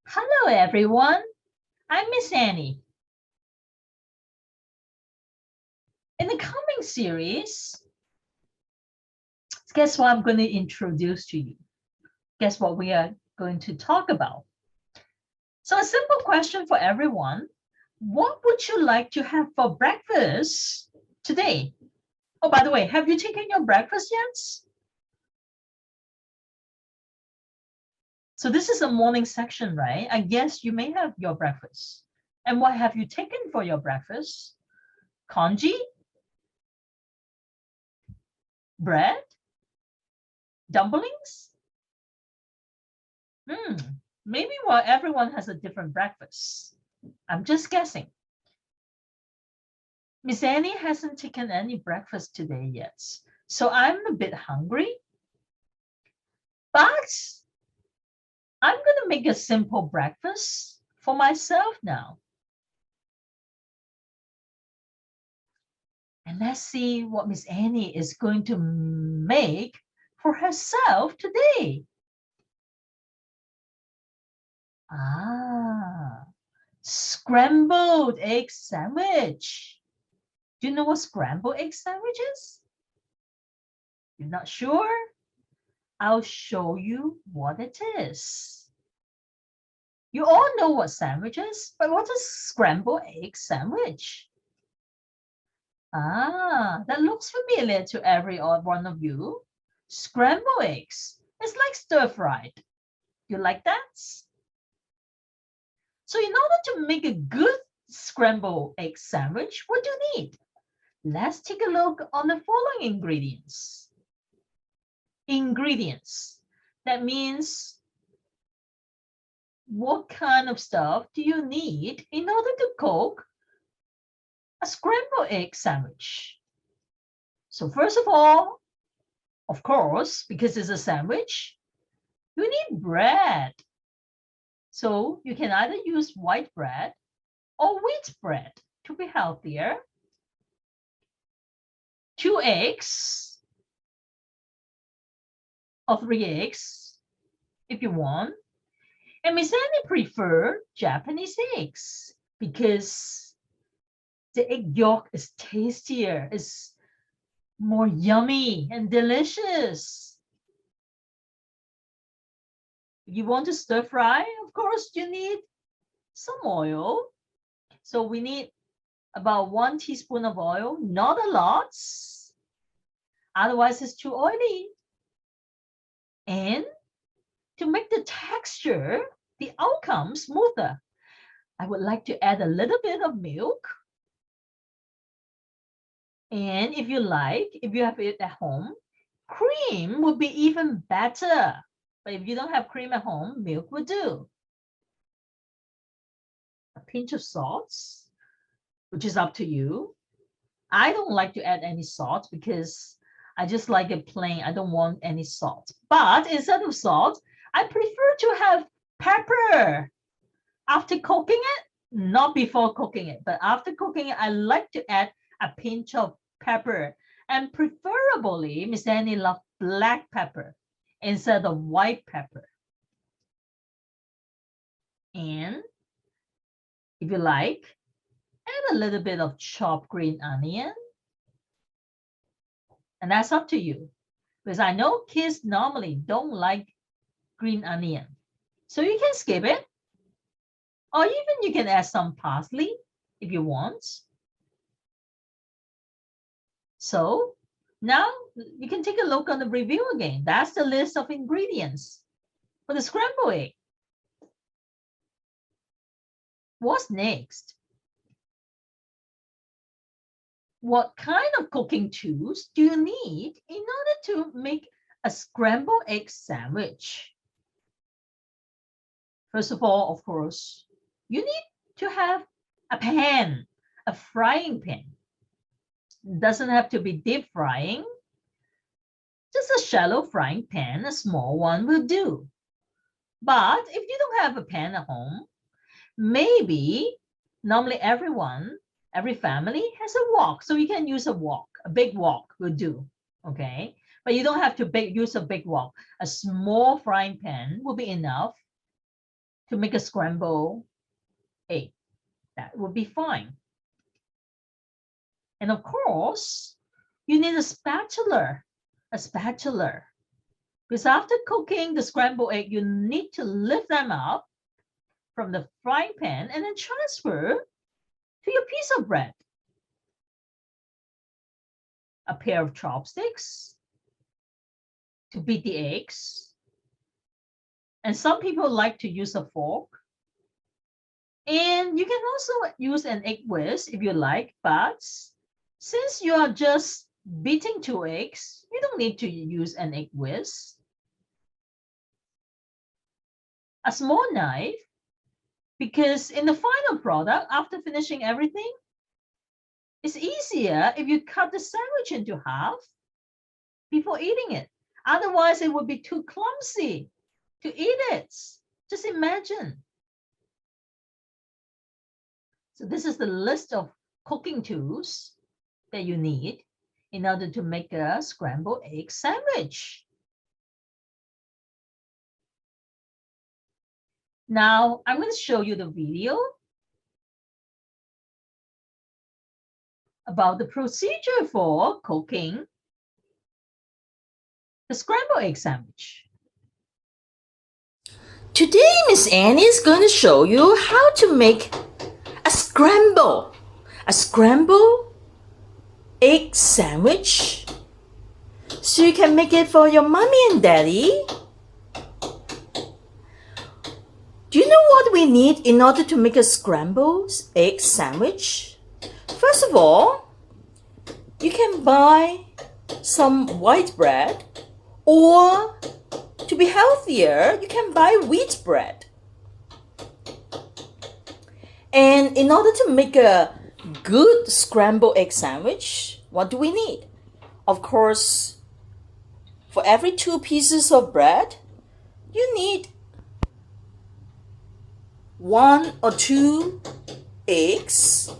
Hello, everyone. I'm Miss Annie. In the coming series, guess what I'm going to introduce to you? Guess what we are going to talk about? So a simple question for everyone. What would you like to have for breakfast today? Oh, by the way, have you taken your breakfast yet? So this is a morning section, right? I guess you may have your breakfast. And what have you taken for your breakfast? Congee? Bread? Dumplings? Maybe everyone has a different breakfast. I'm just guessing. Miss Annie hasn't taken any breakfast today yet, so I'm a bit hungry. But I'm going to make a simple breakfast for myself now. And let's see what Miss Annie is going to make for herself today. Scrambled egg sandwich. Do you know what scrambled egg sandwich is? You're not sure? I'll show you what it is. You all know what sandwich is, but what is scrambled egg sandwich? That looks familiar to every one of you. Scrambled eggs. It's like stir-fried. You like that? So in order to make a good scrambled egg sandwich, what do you need? Let's take a look on the following ingredients. Ingredients. That means what kind of stuff do you need in order to cook a scrambled egg sandwich? So first of all, of course, because it's a sandwich, you need bread. So you can either use white bread or wheat bread to be healthier. 2 eggs or 3 eggs if you want. And Miss Annie prefer Japanese eggs because the egg yolk is tastier, is more yummy and delicious. You want to stir fry? Of course, you need some oil. So we need about 1 teaspoon of oil, not a lot. Otherwise, it's too oily. And to make the texture, the outcome smoother, I would like to add a little bit of milk. And if you like, if you have it at home, cream would be even better. But if you don't have cream at home, milk would do. A pinch of salt, which is up to you. I don't like to add any salt because I just like it plain. I don't want any salt. But instead of salt, I prefer to have pepper. After cooking it, not before cooking it, but after cooking it, I like to add a pinch of pepper. And preferably, Miss Annie loves black pepper instead of white pepper. And if you like, add a little bit of chopped green onion. And that's up to you. Because I know kids normally don't like green onion. So you can skip it. Or even you can add some parsley if you want. So now you can take a look on the review again. That's the list of ingredients for the scrambled egg. What's next? What kind of cooking tools do you need in order to make a scrambled egg sandwich? First of all, of course, you need to have a pan, a frying pan. It doesn't have to be deep frying. Just a shallow frying pan, a small one will do. But if you don't have a pan at home, maybe normally every family has a wok. So you can use a wok, a big wok will do, okay? But you don't have to use a big wok. A small frying pan will be enough. to make a scrambled egg. That would be fine. And of course, you need a spatula. Because after cooking the scrambled egg, you need to lift them up from the frying pan and then transfer to your piece of bread. A pair of chopsticks to beat the eggs. And some people like to use a fork. And you can also use an egg whisk if you like, but since you are just beating 2 eggs, you don't need to use an egg whisk. A small knife, because in the final product, after finishing everything, it's easier if you cut the sandwich into half before eating it. Otherwise, it would be too clumsy to eat it. Just imagine. So this is the list of cooking tools that you need in order to make a scrambled egg sandwich. Now, I'm going to show you the video about the procedure for cooking the scrambled egg sandwich. Today, Miss Annie is going to show you how to make a scrambled egg sandwich. So you can make it for your mommy and daddy. Do you know what we need in order to make a scrambled egg sandwich? First of all, you can buy some white bread, or to be healthier, you can buy wheat bread. And in order to make a good scrambled egg sandwich, what do we need? Of course, for every 2 pieces of bread, you need 1 or 2 eggs.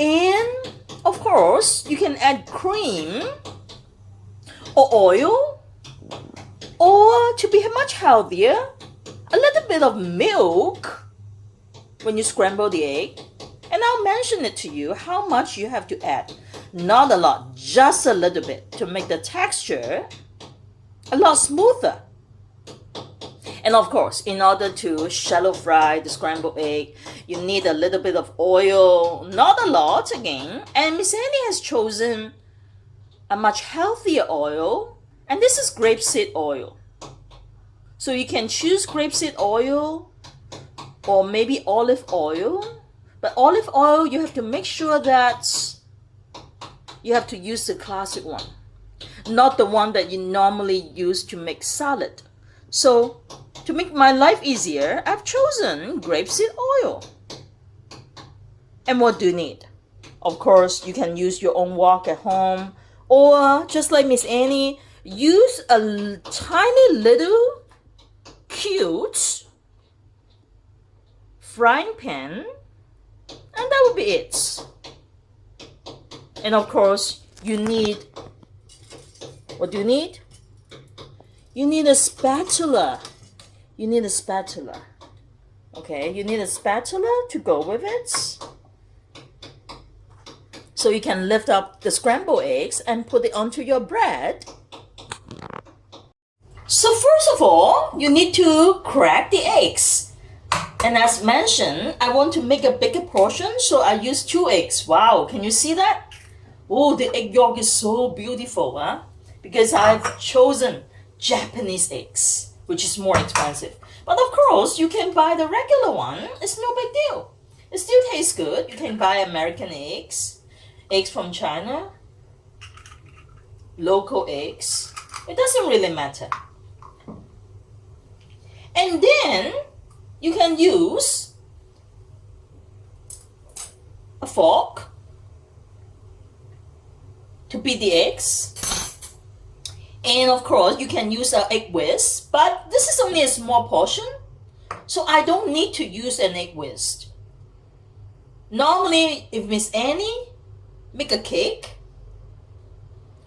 And of course, you can add cream or oil, or to be much healthier, a little bit of milk when you scramble the egg. And I'll mention it to you how much you have to add. Not a lot, just a little bit to make the texture a lot smoother. And of course, in order to shallow fry the scrambled egg, you need a little bit of oil, not a lot again. And Miss Annie has chosen a much healthier oil, and this is grapeseed oil. So you can choose grapeseed oil or maybe olive oil. But olive oil, you have to make sure that you have to use the classic one, not the one that you normally use to make salad. So to make my life easier, I've chosen grapeseed oil. And what do you need? Of course, you can use your own wok at home, or just like Miss Annie, use a tiny little cute frying pan, and that would be it. And of course, you need, what do you need? You need a spatula. Okay, you need a spatula to go with it. So you can lift up the scrambled eggs and put it onto your bread. So first of all, you need to crack the eggs. And as mentioned, I want to make a bigger portion, so I use 2 eggs. Wow, can you see that? Oh, the egg yolk is so beautiful, huh? Because I've chosen Japanese eggs, which is more expensive. But of course, you can buy the regular one. It's no big deal. It still tastes good. You can buy American eggs, eggs from China, local eggs. It doesn't really matter. And then you can use a fork to beat the eggs. And of course, you can use an egg whisk, but this is only a small portion, so I don't need to use an egg whisk. Normally, if Miss Annie make a cake,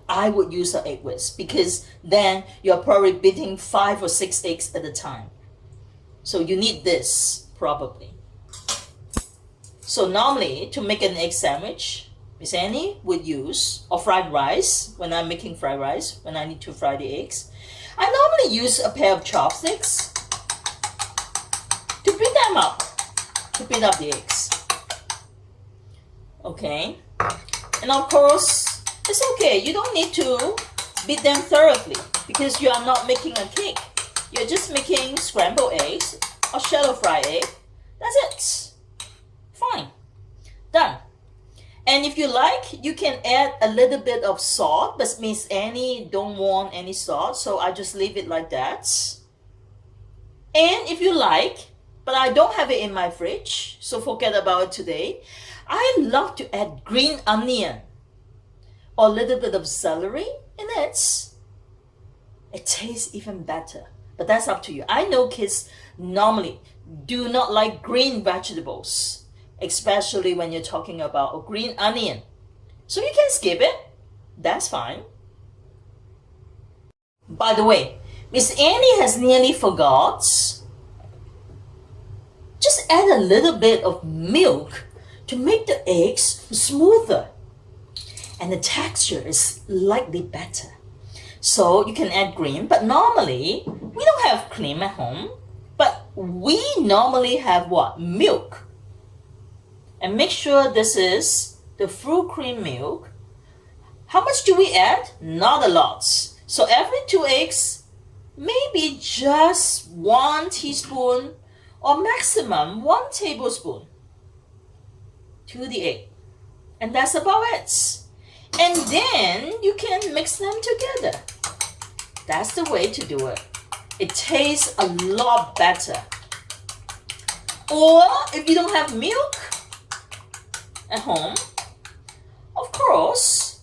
I would use an egg whisk, because then you're probably beating 5 or 6 eggs at a time. So you need this probably. So normally to make an egg sandwich, Miss Annie would use, or fried rice, when I'm making fried rice, when I need to fry the eggs, I normally use a pair of chopsticks to beat them up, to beat up the eggs. Okay, and of course, it's okay. You don't need to beat them thoroughly because you are not making a cake. You're just making scrambled eggs or shallow fried egg. That's it. Fine. Done. And if you like, you can add a little bit of salt, but Miss Annie don't want any salt, so I just leave it like that. And if you like, but I don't have it in my fridge, so forget about it today. I love to add green onion or a little bit of celery in it. It tastes even better, but that's up to you. I know kids normally do not like green vegetables, especially when you're talking about a green onion. So you can skip it. That's fine. By the way, Miss Annie has nearly forgot. Just add a little bit of milk to make the eggs smoother. And the texture is slightly better. So you can add cream, but normally we don't have cream at home. But we normally have what? Milk. And make sure this is the full cream milk. How much do we add? Not a lot. So every 2 eggs, maybe just 1 teaspoon or maximum 1 tablespoon to the egg. And that's about it. And then you can mix them together. That's the way to do it. It tastes a lot better. Or if you don't have milk at home, of course,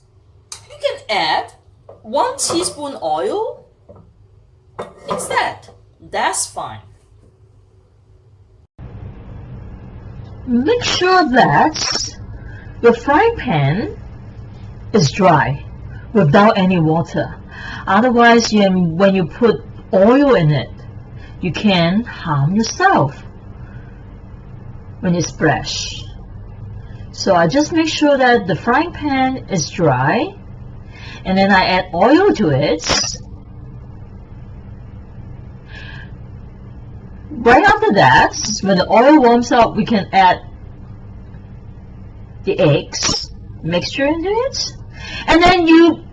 you can add 1 teaspoon oil instead. That's fine. Make sure that your frying pan is dry without any water. Otherwise, when you put oil in it, you can harm yourself when you splash. So I just make sure that the frying pan is dry, and then I add oil to it. Right after that, when the oil warms up, we can add the eggs mixture into it, and then you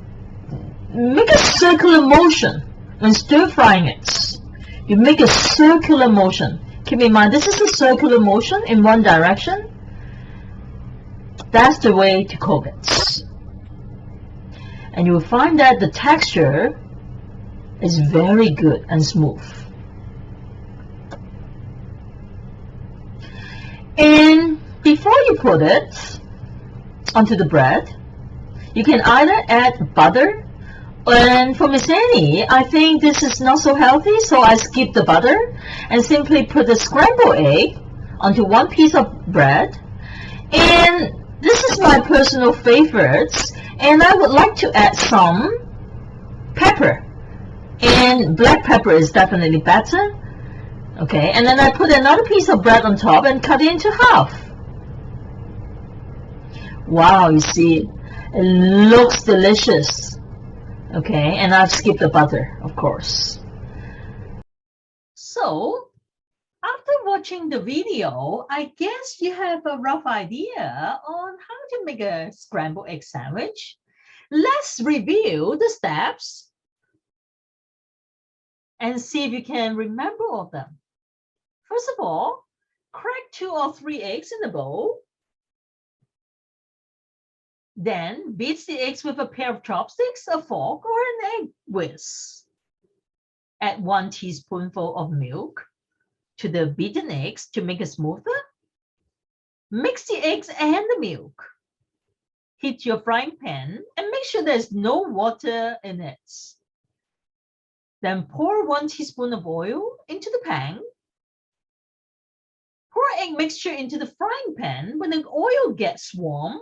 make a circular motion when stir frying it. You make a circular motion. Keep in mind, this is a circular motion in one direction. That's the way to cook it. And you will find that the texture is very good and smooth. And before you put it onto the bread, you can either add butter, and for Miss Annie, I think this is not so healthy, so I skip the butter and simply put the scrambled egg onto 1 piece of bread. And this is my personal favorite, and I would like to add some pepper, and black pepper is definitely better. Okay, and then I put another piece of bread on top and cut it into half. Wow, you see, it looks delicious. Okay, and I've skipped the butter, of course. So, after watching the video, I guess you have a rough idea on how to make a scrambled egg sandwich. Let's review the steps and see if you can remember all of them. First of all, crack 2 or 3 eggs in a bowl. Then beat the eggs with a pair of chopsticks, a fork, or an egg whisk. Add 1 teaspoonful of milk to the beaten eggs to make it smoother. Mix the eggs and the milk. Heat your frying pan and make sure there's no water in it. Then pour 1 teaspoon of oil into the pan. Pour egg mixture into the frying pan when the oil gets warm.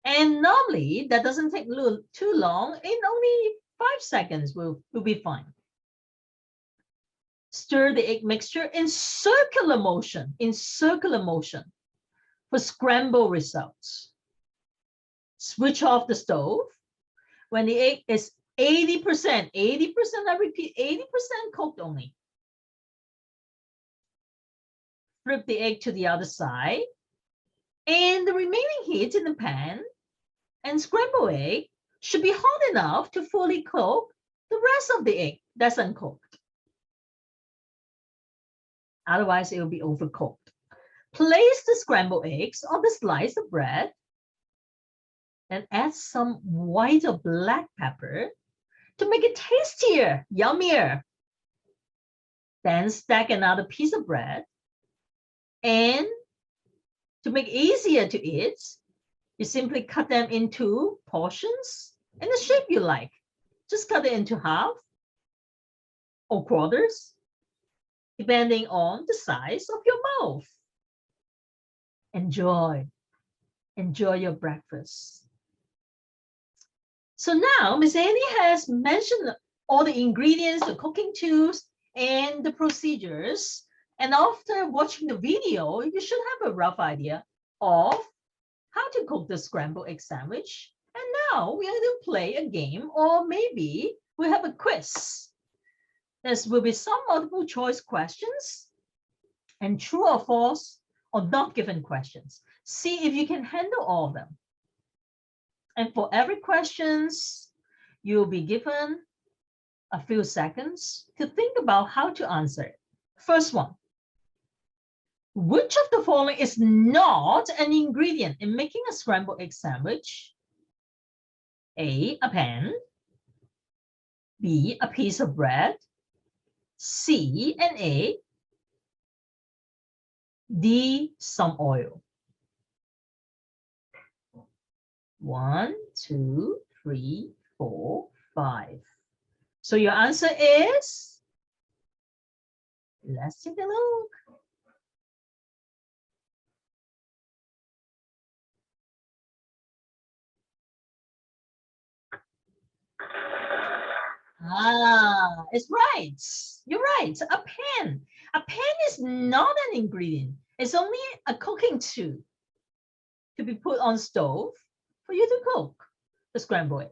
And normally, that doesn't take too long. In only 5 seconds, we'll be fine. Stir the egg mixture in circular motion, for scramble results. Switch off the stove when the egg is 80%, I repeat, 80% cooked only. Flip the egg to the other side, and the remaining heat in the pan and scrambled egg should be hot enough to fully cook the rest of the egg that's uncooked. Otherwise, it will be overcooked. Place the scrambled eggs on the slice of bread and add some white or black pepper to make it tastier, yummier. Then stack another piece of bread, and to make it easier to eat, you simply cut them into portions in the shape you like. Just cut it into half or quarters, depending on the size of your mouth. Enjoy your breakfast. So now Miss Annie has mentioned all the ingredients, the cooking tools, and the procedures. And after watching the video, you should have a rough idea of how to cook the scrambled egg sandwich. And now we are going to play a game, or maybe we have a quiz. There will be some multiple choice questions and true or false or not given questions. See if you can handle all of them. And for every questions, you'll be given a few seconds to think about how to answer it. First one. Which of the following is not an ingredient in making a scrambled egg sandwich? A pan. B, a piece of bread. C, an egg. D, some oil. 1, 2, 3, 4, 5. So your answer is, let's take a look. It's right. You're right. A pan. A pan is not an ingredient. It's only a cooking tool to be put on stove for you to cook the scrambled egg.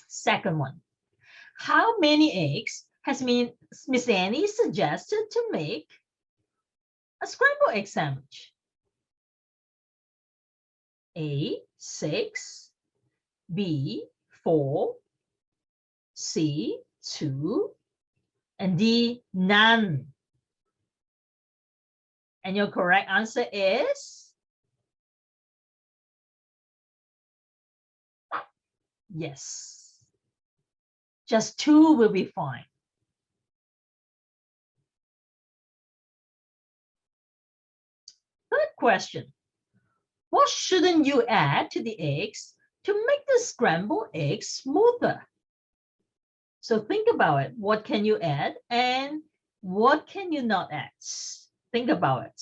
Second one. How many eggs has Miss Annie suggested to make a scrambled egg sandwich? A, 6. B, 4. C, 2. And D, none. And your correct answer is yes. Just 2 will be fine. Third question. What shouldn't you add to the eggs to make the scrambled eggs smoother? So think about it. What can you add and what can you not add? Think about it.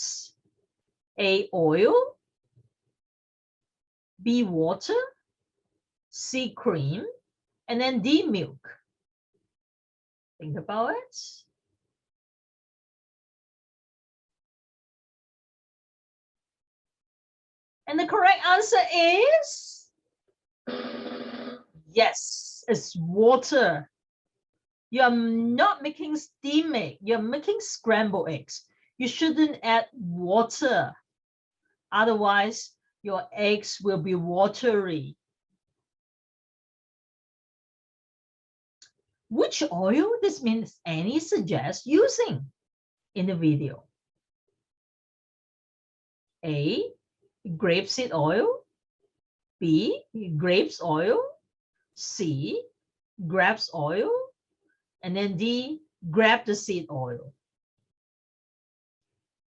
A, oil. B, water. C, cream. And then D, milk. Think about it. And the correct answer is yes, it's water. You're not making steamed egg, you're making scrambled eggs. You shouldn't add water. Otherwise, your eggs will be watery. Which oil does Miss Annie suggest using in the video? A, grapeseed oil. B, grapes oil. C, grapes oil. And then D, grab the seed oil.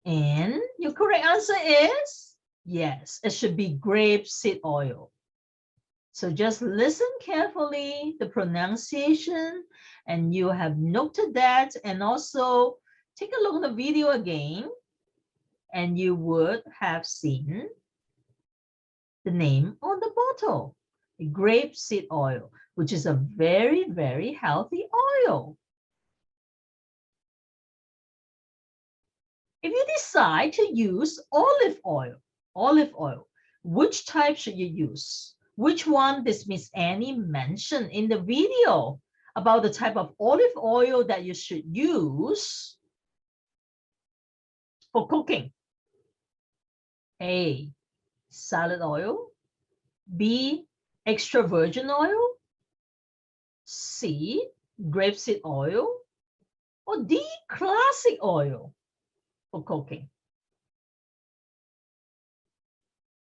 And your correct answer is yes, it should be grapeseed oil. So just listen carefully, the pronunciation, and you have noted that, and also take a look at the video again, and you would have seen the name on the bottle, grapeseed oil, which is a very, very healthy oil. If you decide to use olive oil, which type should you use? Which one does Miss Annie mention in the video about the type of olive oil that you should use for cooking? A, salad oil. B, extra virgin oil. C, grapeseed oil. Or D, classic oil for cooking?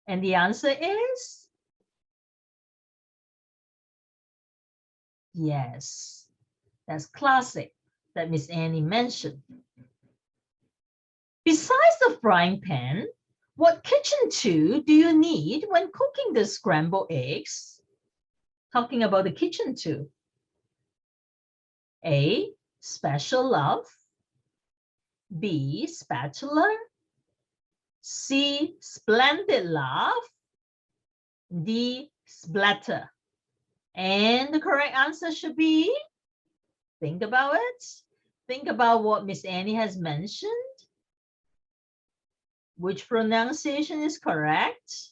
And the answer is yes, that's classic that Miss Annie mentioned. Besides the frying pan, what kitchen tool do you need when cooking the scrambled eggs? Talking about the kitchen tool. A, special love. B, spatula. C, splendid love. D, splatter. And the correct answer should be, think about it. Think about what Miss Annie has mentioned. Which pronunciation is correct?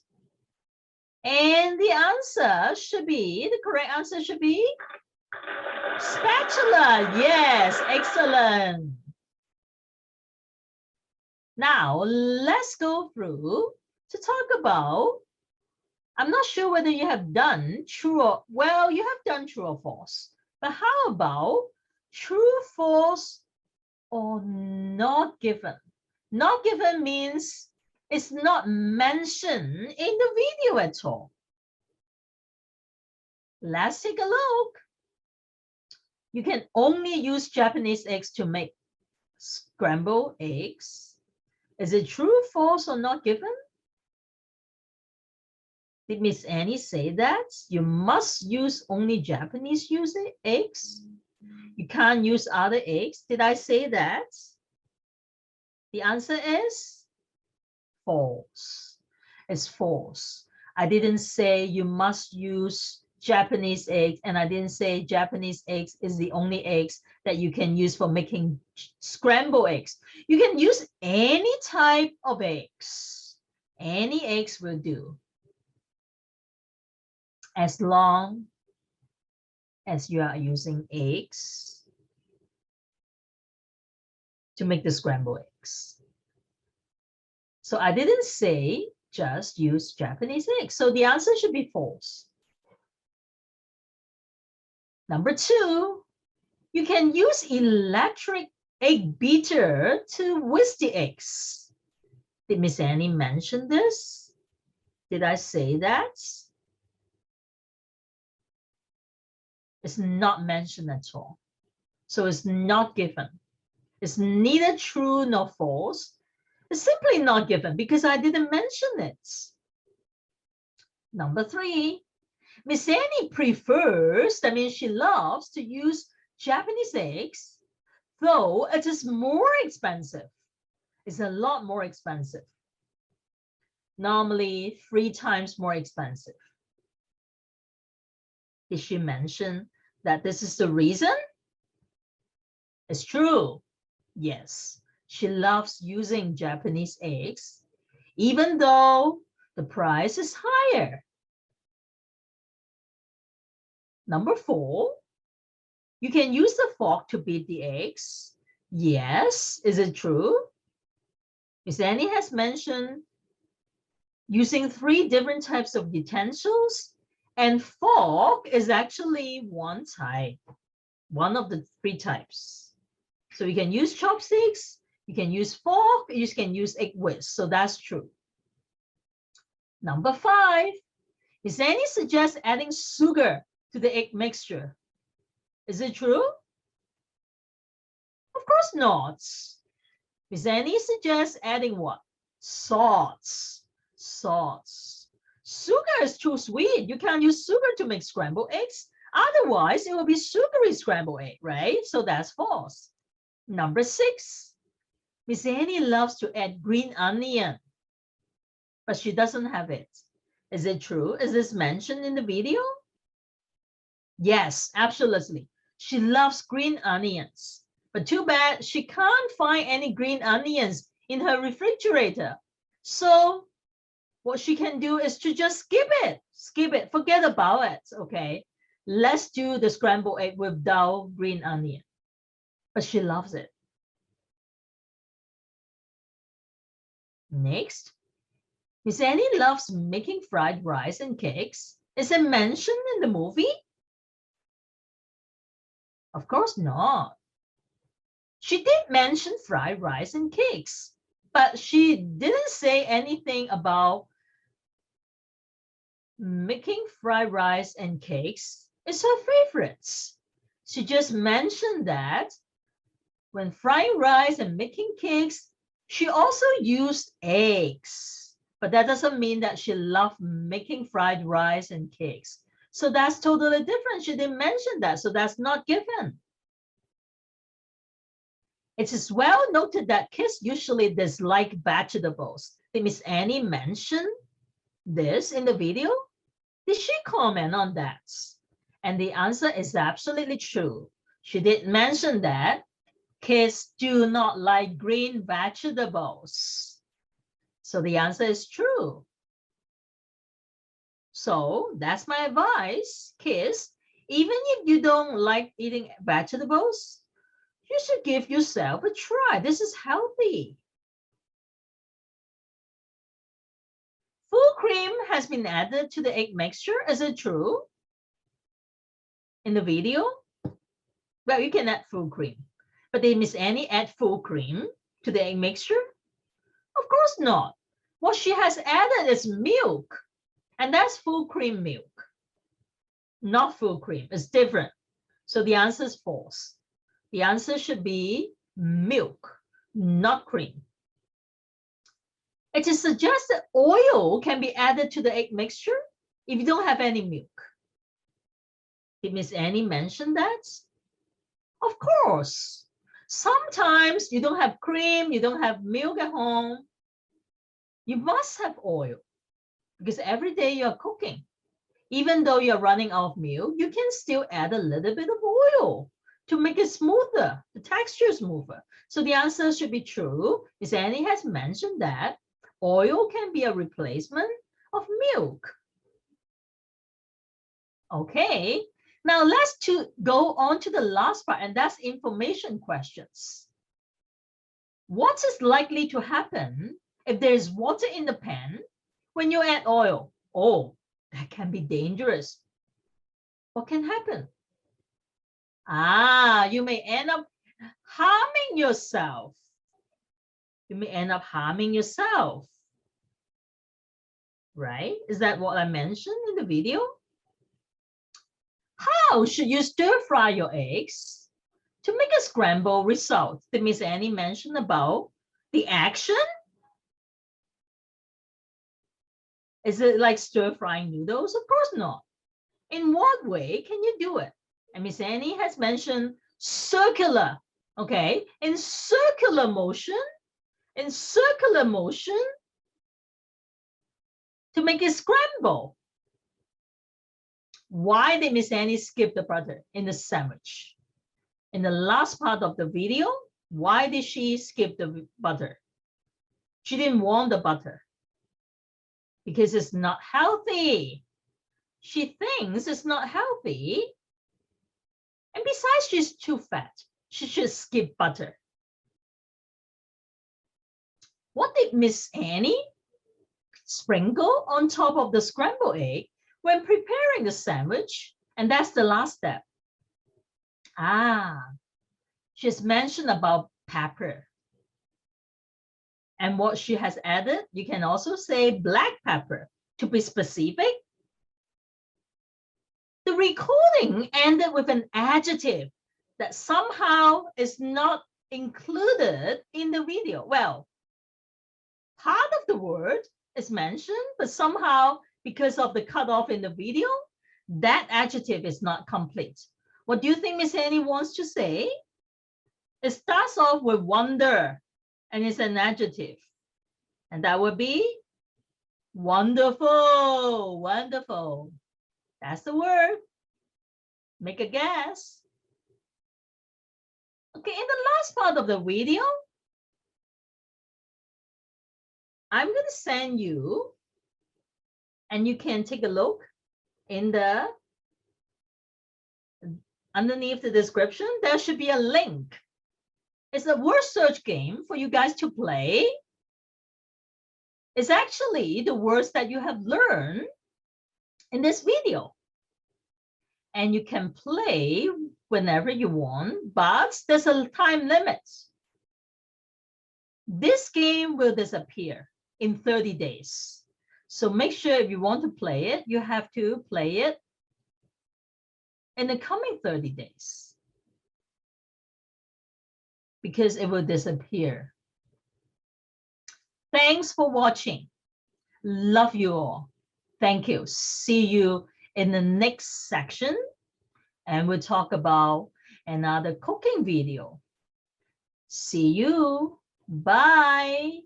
And the answer should be, the correct answer should be spatula. Yes, excellent. Now, let's go through to talk about, I'm not sure whether you have done true or, well, you have done true or false. But how about true, false, or not given? Not given means it's not mentioned in the video at all. Let's take a look. You can only use Japanese eggs to make scrambled eggs. Is it true, false, or not given? Did Miss Annie say that? You must use only Japanese eggs? You can't use other eggs? Did I say that? The answer is false. It's false. I didn't say you must use Japanese eggs, and I didn't say Japanese eggs is the only eggs that you can use for making scrambled eggs. You can use any type of eggs. Any eggs will do, as long as you are using eggs to make the scrambled eggs. So I didn't say just use Japanese eggs. So the answer should be false. Number 2, you can use electric egg beater to whisk the eggs. Did Miss Annie mention this? Did I say that? It's not mentioned at all. So it's not given. It's neither true nor false. It's simply not given because I didn't mention it. Number 3, Miss Annie prefers, that means she loves to use Japanese eggs, though it is more expensive. It's a lot more expensive. Normally 3 times more expensive. Did she mention that this is the reason? It's true. Yes, she loves using Japanese eggs, even though the price is higher. Number 4, you can use the fork to beat the eggs. Yes, is it true? Miss Annie has mentioned using 3 different types of utensils, and fork is actually one type, one of the 3 types. So you can use chopsticks, you can use fork, you can use egg whisk. So that's true. Number 5, Miss Annie suggests adding sugar to the egg mixture. Is it true? Of course not. Miss Annie suggests adding what? Salts. Salts. Sugar is too sweet. You can't use sugar to make scrambled eggs. Otherwise, it will be sugary scrambled egg, right? So that's false. Number 6, Miss Annie loves to add green onion, but she doesn't have it. Is it true? Is this mentioned in the video? Yes, absolutely. She loves green onions, but too bad she can't find any green onions in her refrigerator. So what she can do is to just skip it, forget about it, okay? Let's do the scrambled egg without green onion. But she loves it. Next, Miss Annie loves making fried rice and cakes. Is it mentioned in the movie? Of course not. She did mention fried rice and cakes, but she didn't say anything about making fried rice and cakes is her favorites. She just mentioned that when frying rice and making cakes, she also used eggs. But that doesn't mean that she loved making fried rice and cakes. So that's totally different. She didn't mention that, so that's not given. It is well noted that kids usually dislike vegetables. Did Miss Annie mention this in the video? Did she comment on that? And the answer is absolutely true. She did mention that kids do not like green vegetables. So the answer is true. So that's my advice, kids. Even if you don't like eating vegetables, you should give yourself a try. This is healthy. Full cream has been added to the egg mixture. Is it true? In the video? Well, you can add full cream. But did Miss Annie add full cream to the egg mixture? Of course not. What she has added is milk. And that's full cream milk. Not full cream. It's different. So the answer is false. The answer should be milk, not cream. It is suggested oil can be added to the egg mixture if you don't have any milk. Did Miss Annie mention that? Of course. Sometimes you don't have cream, you don't have milk at home. You must have oil because every day you're cooking. Even though you're running out of milk, you can still add a little bit of oil to make it smoother, the texture smoother. So the answer should be true. Miss Annie has mentioned that oil can be a replacement of milk. Okay, now let's go on to the last part, and that's information questions. What is likely to happen if there is water in the pan when you add oil? Oh, that can be dangerous. What can happen? You may end up harming yourself. You may end up harming yourself. Right? Is that what I mentioned in the video? How should you stir fry your eggs to make a scramble result? Did Miss Annie mention about the action? Is it like stir frying noodles? Of course not. In what way can you do it? And Miss Annie has mentioned circular, okay? In circular motion, to make it scramble. Why did Miss Annie skip the butter in the sandwich? In the last part of the video, why did she skip the butter? She didn't want the butter because it's not healthy. She thinks it's not healthy. And besides, she's too fat. She should skip butter. What did Miss Annie sprinkle on top of the scrambled egg when preparing the sandwich? And that's the last step. She's mentioned about pepper. And what she has added, you can also say black pepper to be specific. The recording ended with an adjective that somehow is not included in the video. Well, part of the word is mentioned, but somehow because of the cutoff in the video, that adjective is not complete. What do you think Miss Annie wants to say? It starts off with wonder and it's an adjective. And that would be wonderful, wonderful. That's the word. Make a guess. Okay, in the last part of the video, I'm going to send you, and you can take a look in the underneath the description. There should be a link. It's a word search game for you guys to play. It's actually the words that you have learned in this video. And you can play whenever you want, but there's a time limit. This game will disappear in 30 days. So make sure if you want to play it, you have to play it in the coming 30 days. Because it will disappear. Thanks for watching. Love you all. Thank you. See you in the next section. And we'll talk about another cooking video. See you. Bye.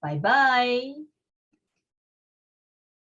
Bye-bye.